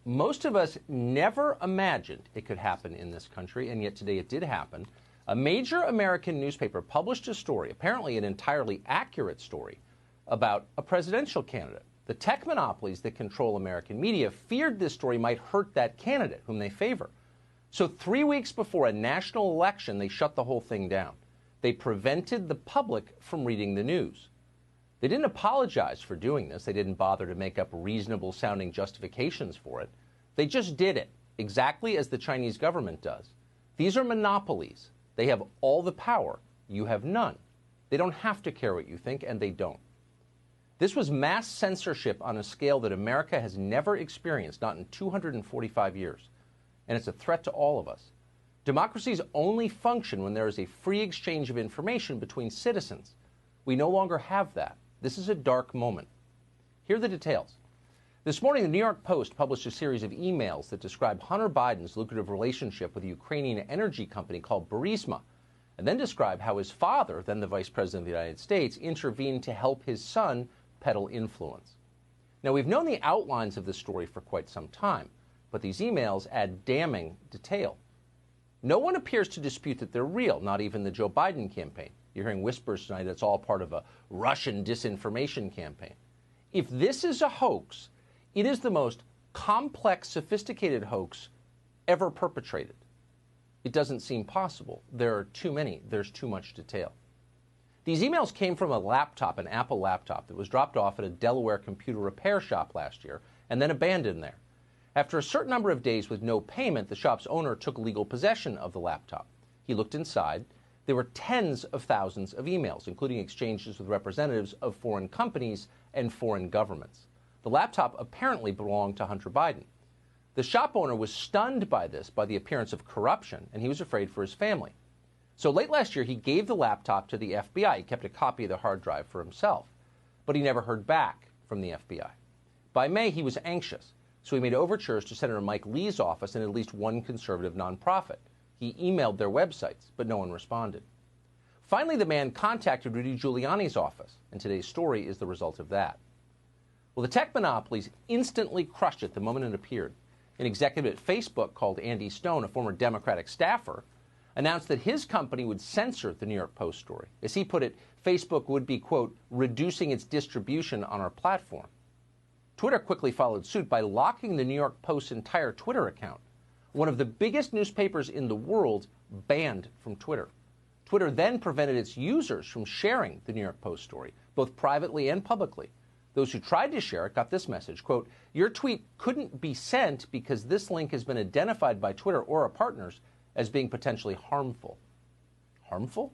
Most of us never imagined it could happen in this country, and yet today it did happen. A major American newspaper published a story, apparently an entirely accurate story, about a presidential candidate. The tech monopolies that control American media feared this story might hurt that candidate, whom they favor. So 3 weeks before a national election, they shut the whole thing down. They prevented the public from reading the news. They didn't apologize for doing this. They didn't bother to make up reasonable-sounding justifications for it. They just did it, exactly as the Chinese government does. These are monopolies. They have all the power. You have none. They don't have to care what you think, and they don't. This was mass censorship on a scale that America has never experienced, not in 245 years. And it's a threat to all of us. Democracies only function when there is a free exchange of information between citizens. We no longer have that. This is a dark moment. Here are the details. This morning, the New York Post published a series of emails that describe Hunter Biden's lucrative relationship with a Ukrainian energy company called Burisma, and then describe how his father, then the Vice President of the United States, intervened to help his son peddle influence. Now, we've known the outlines of this story for quite some time, but these emails add damning detail. No one appears to dispute that they're real, not even the Joe Biden campaign. You're hearing whispers tonight it's all part of a Russian disinformation campaign. If this is a hoax, it is the most complex, sophisticated hoax ever perpetrated. It doesn't seem possible. There are too many. There's too much detail. These emails came from a laptop, an Apple laptop, that was dropped off at a Delaware computer repair shop last year and then abandoned there. After a certain number of days with no payment, the shop's owner took legal possession of the laptop. He looked inside. There were tens of thousands of emails, including exchanges with representatives of foreign companies and foreign governments. The laptop apparently belonged to Hunter Biden. The shop owner was stunned by this, by the appearance of corruption, and he was afraid for his family. So late last year, he gave the laptop to the FBI. He kept a copy of the hard drive for himself. But he never heard back from the FBI. By May, he was anxious, so he made overtures to Senator Mike Lee's office and at least one conservative nonprofit. He emailed their websites, but no one responded. Finally, the man contacted Rudy Giuliani's office, and today's story is the result of that. Well, the tech monopolies instantly crushed it the moment it appeared. An executive at Facebook called Andy Stone, a former Democratic staffer, announced that his company would censor the New York Post story. As he put it, Facebook would be, quote, reducing its distribution on our platform. Twitter quickly followed suit by locking the New York Post's entire Twitter account. One of the biggest newspapers in the world banned from Twitter. Twitter then prevented its users from sharing the New York Post story, both privately and publicly. Those who tried to share it got this message, quote, your tweet couldn't be sent because this link has been identified by Twitter or our partners as being potentially harmful. Harmful?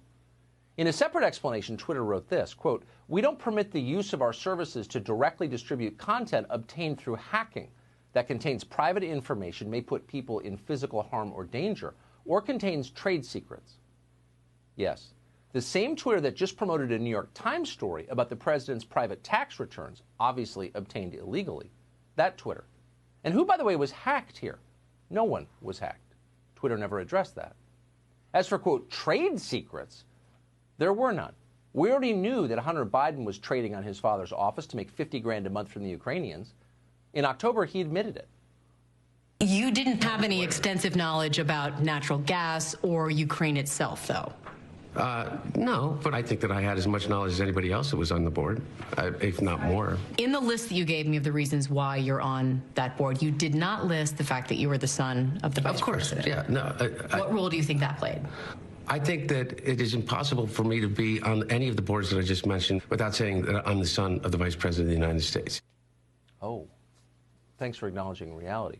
In a separate explanation, Twitter wrote this, quote, we don't permit the use of our services to directly distribute content obtained through hacking that contains private information, may put people in physical harm or danger, or contains trade secrets. Yes, the same Twitter that just promoted a New York Times story about the president's private tax returns, obviously obtained illegally, that Twitter. And who, by the way, was hacked here? No one was hacked. Twitter never addressed that. As for, quote, trade secrets, there were none. We already knew that Hunter Biden was trading on his father's office to make 50 grand a month from the Ukrainians. In October, he admitted it. You didn't have any extensive knowledge about natural gas or Ukraine itself, though? No, but I think that I had as much knowledge as anybody else that was on the board, if not more. In the list that you gave me of the reasons why you're on that board, you did not list the fact that you were the son of the vice president. Of course, yeah. No, what role do you think that played? I think that it is impossible for me to be on any of the boards that I just mentioned without saying that I'm the son of the Vice President of the United States. Oh, thanks for acknowledging reality.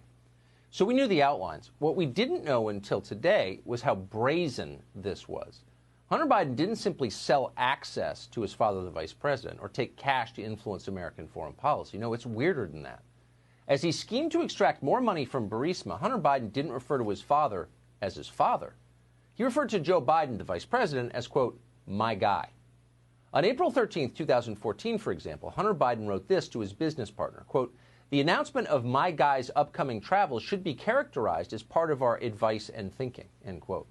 So we knew the outlines. What we didn't know until today was how brazen this was. Hunter Biden didn't simply sell access to his father, the vice president, or take cash to influence American foreign policy. No, it's weirder than that. As he schemed to extract more money from Burisma, Hunter Biden didn't refer to his father as his father. He referred to Joe Biden, the vice president, as, quote, my guy. On April 13, 2014, for example, Hunter Biden wrote this to his business partner, quote, the announcement of my guy's upcoming travel should be characterized as part of our advice and thinking, end quote.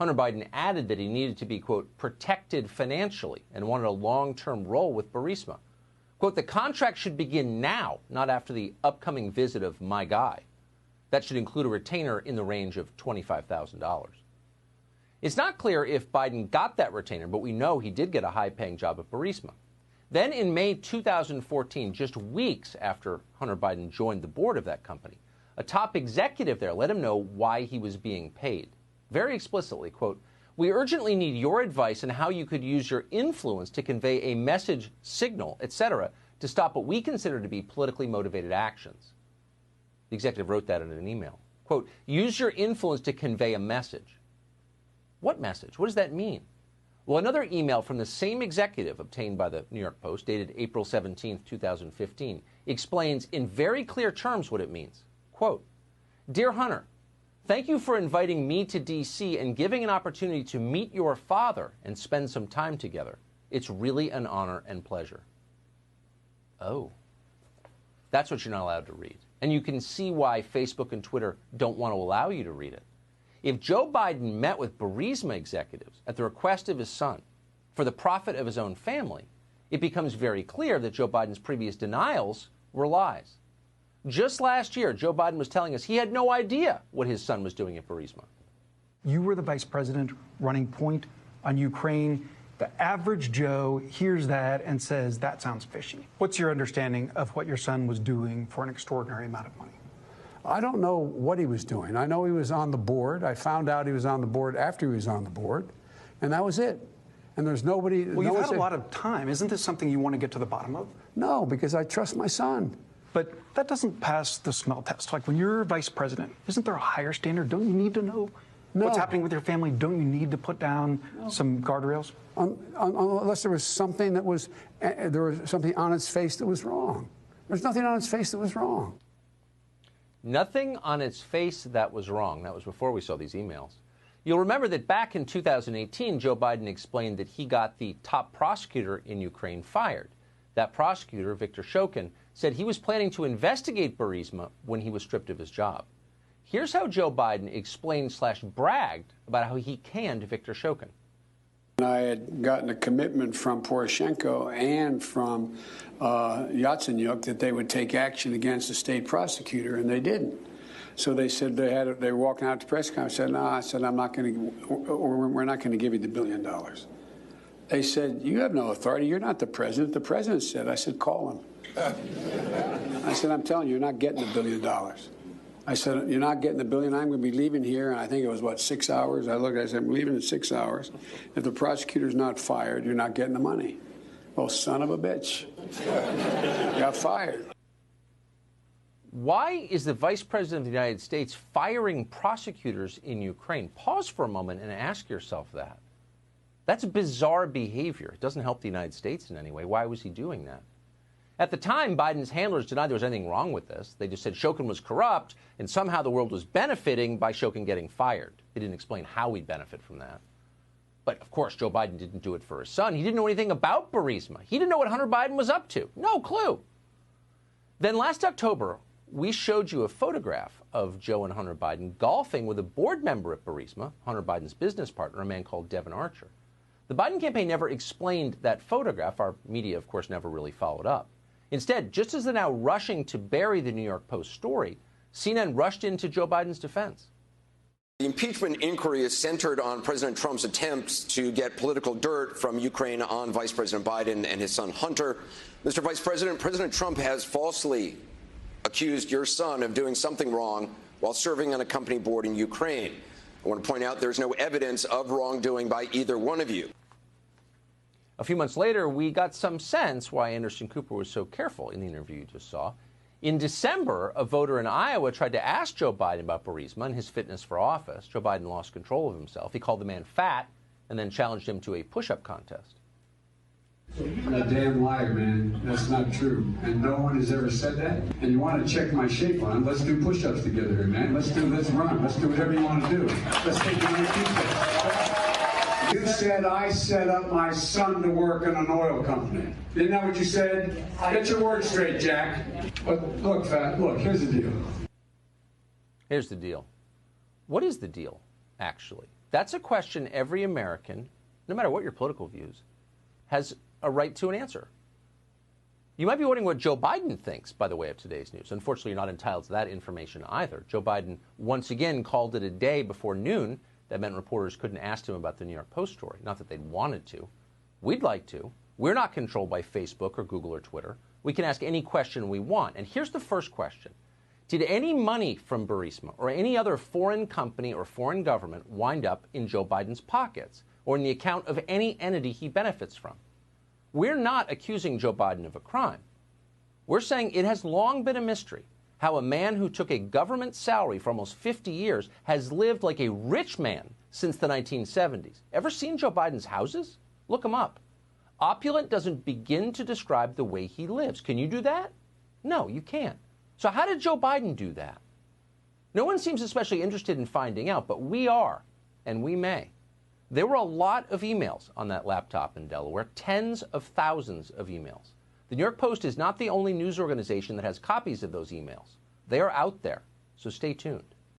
Hunter Biden added that he needed to be, quote, protected financially and wanted a long-term role with Burisma. Quote, the contract should begin now, not after the upcoming visit of my guy. That should include a retainer in the range of $25,000. It's not clear if Biden got that retainer, but we know he did get a high-paying job at Burisma. Then in May 2014, just weeks after Hunter Biden joined the board of that company, a top executive there let him know why he was being paid. Very explicitly, quote, we urgently need your advice on how you could use your influence to convey a message, signal, etc., to stop what we consider to be politically motivated actions. The executive wrote that in an email. Quote, use your influence to convey a message. What message? What does that mean? Well, another email from the same executive obtained by the New York Post, dated April 17, 2015, explains in very clear terms what it means. Quote, Dear Hunter, thank you for inviting me to D.C. and giving an opportunity to meet your father and spend some time together. It's really an honor and pleasure. Oh, that's what you're not allowed to read. And you can see why Facebook and Twitter don't want to allow you to read it. If Joe Biden met with Burisma executives at the request of his son for the profit of his own family, it becomes very clear that Joe Biden's previous denials were lies. Just last year, Joe Biden was telling us he had no idea what his son was doing at Burisma. You were the vice president running point on Ukraine. The average Joe hears that and says, that sounds fishy. What's your understanding of what your son was doing for an extraordinary amount of money? I don't know what he was doing. I know he was on the board. I found out he was on the board after he was on the board, and that was it. And there's nobody... Well, you've had a lot of time. Isn't this something you want to get to the bottom of? No, because I trust my son. But that doesn't pass the smell test. Like, when you're vice president, isn't there a higher standard? Don't you need to know what's happening with your family? Don't you need to put down some guardrails? Unless there was something that was... there was something on its face that was wrong. There's nothing on its face that was wrong. Nothing on its face that was wrong. That was before we saw these emails. You'll remember that back in 2018, Joe Biden explained that he got the top prosecutor in Ukraine fired. That prosecutor, Viktor Shokin, said he was planning to investigate Burisma when he was stripped of his job. Here's how Joe Biden explained/bragged about how he canned Viktor Shokin. I had gotten a commitment from Poroshenko and from Yatsenyuk that they would take action against the state prosecutor, and they didn't. So they said they were walking out to press conference. I said, no, I said, I'm not going to, or we're not going to give you the $1 billion. They said, you have no authority. You're not the president. The president said. I said, call him. I said, I'm telling you, you're not getting the $1 billion. I said, you're not getting the $1 billion. I'm going to be leaving here. And I think it was, 6 hours? I looked, I said, I'm leaving in 6 hours. If the prosecutor's not fired, you're not getting the money. Well, son of a bitch. Got fired. Why is the Vice President of the United States firing prosecutors in Ukraine? Pause for a moment and ask yourself that. That's bizarre behavior. It doesn't help the United States in any way. Why was he doing that? At the time, Biden's handlers denied there was anything wrong with this. They just said Shokin was corrupt, and somehow the world was benefiting by Shokin getting fired. They didn't explain how we'd benefit from that. But, of course, Joe Biden didn't do it for his son. He didn't know anything about Burisma. He didn't know what Hunter Biden was up to. No clue. Then last October, we showed you a photograph of Joe and Hunter Biden golfing with a board member at Burisma, Hunter Biden's business partner, a man called Devin Archer. The Biden campaign never explained that photograph. Our media, of course, never really followed up. Instead, just as they're now rushing to bury the New York Post story, CNN rushed into Joe Biden's defense. The impeachment inquiry is centered on President Trump's attempts to get political dirt from Ukraine on Vice President Biden and his son Hunter. Mr. Vice President, President Trump has falsely accused your son of doing something wrong while serving on a company board in Ukraine. I want to point out there's no evidence of wrongdoing by either one of you. A few months later, we got some sense why Anderson Cooper was so careful in the interview you just saw. In December, a voter in Iowa tried to ask Joe Biden about Burisma and his fitness for office. Joe Biden lost control of himself. He called the man fat and then challenged him to a push-up contest. You're a damn liar, man. That's not true. And no one has ever said that. And you want to check my shape on, let's do push-ups together here, man. Let's run. Let's do whatever you want to do. Let's take the right. You said I set up my son to work in an oil company. Isn't that what you said? Get your words straight, Jack. But look, fat, look, here's the deal. Here's the deal. What is the deal, actually? That's a question every American, no matter what your political views, has a right to an answer. You might be wondering what Joe Biden thinks, by the way, of today's news. Unfortunately, you're not entitled to that information either. Joe Biden once again called it a day before noon. That meant reporters couldn't ask him about the New York Post story. Not that they'd wanted to. We'd like to. We're not controlled by Facebook or Google or Twitter. We can ask any question we want. And here's the first question. Did any money from Burisma or any other foreign company or foreign government wind up in Joe Biden's pockets or in the account of any entity he benefits from? We're not accusing Joe Biden of a crime. We're saying it has long been a mystery how a man who took a government salary for almost 50 years has lived like a rich man since the 1970s. Ever seen Joe Biden's houses? Look them up. Opulent doesn't begin to describe the way he lives. Can you do that? No, you can't. So how did Joe Biden do that? No one seems especially interested in finding out, but we are, and we may. There were a lot of emails on that laptop in Delaware, tens of thousands of emails. The New York Post is not the only news organization that has copies of those emails. They are out there, so stay tuned.